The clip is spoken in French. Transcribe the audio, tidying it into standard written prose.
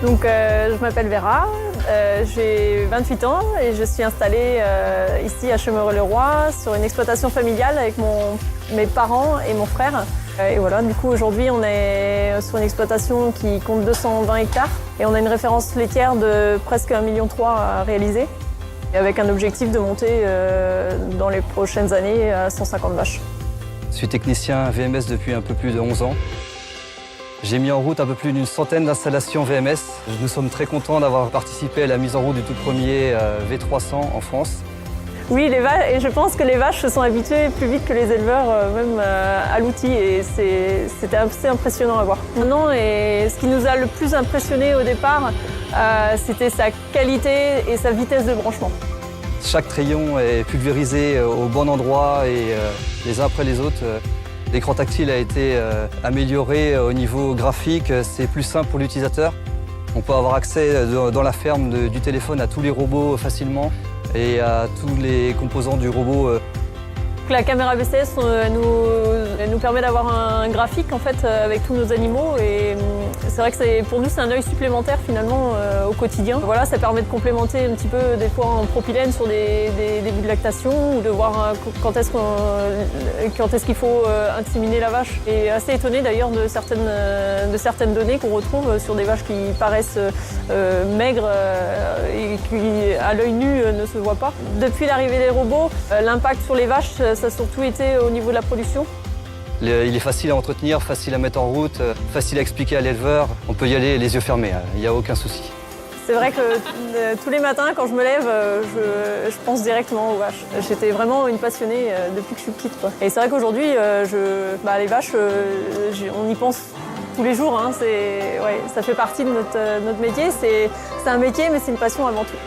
Donc, je m'appelle Vera, j'ai 28 ans et je suis installée ici à Chemereux-le-Roi sur une exploitation familiale avec mes parents et mon frère. Et voilà, du coup aujourd'hui on est sur une exploitation qui compte 220 hectares et on a une référence laitière de presque 1,3 million à réaliser, et avec un objectif de monter dans les prochaines années à 150 vaches. Je suis technicien VMS depuis un peu plus de 11 ans. J'ai mis en route un peu plus d'une centaine d'installations VMS. Nous sommes très contents d'avoir participé à la mise en route du tout premier V300 en France. Oui, et je pense que les vaches se sont habituées plus vite que les éleveurs même à l'outil, et c'était assez impressionnant à voir. Maintenant, et ce qui nous a le plus impressionné au départ, c'était sa qualité et sa vitesse de branchement. Chaque rayon est pulvérisé au bon endroit et les uns après les autres. L'écran tactile a été amélioré au niveau graphique, c'est plus simple pour l'utilisateur. On peut avoir accès dans la ferme du téléphone à tous les robots facilement et à tous les composants du robot. La caméra BCS elle nous permet d'avoir un graphique en fait avec tous nos animaux, et c'est vrai que pour nous c'est un œil supplémentaire finalement au quotidien. Voilà, ça permet de complémenter un petit peu des fois en propylène sur des débuts de lactation, ou de voir quand est-ce qu'il faut inséminer la vache. Et assez étonné d'ailleurs de certaines données qu'on retrouve sur des vaches qui paraissent maigres et qui à l'œil nu ne se voient pas. Depuis l'arrivée des robots, l'impact sur les vaches, ça a surtout été au niveau de la production. Il est facile à entretenir, facile à mettre en route, facile à expliquer à l'éleveur. On peut y aller les yeux fermés, il n'y a aucun souci. C'est vrai que tous les matins, quand je me lève, je pense directement aux vaches. J'étais vraiment une passionnée depuis que je suis petite, quoi. Et c'est vrai qu'aujourd'hui, les vaches, on y pense tous les jours. Hein. Ça fait partie de notre métier. C'est un métier, mais c'est une passion avant tout.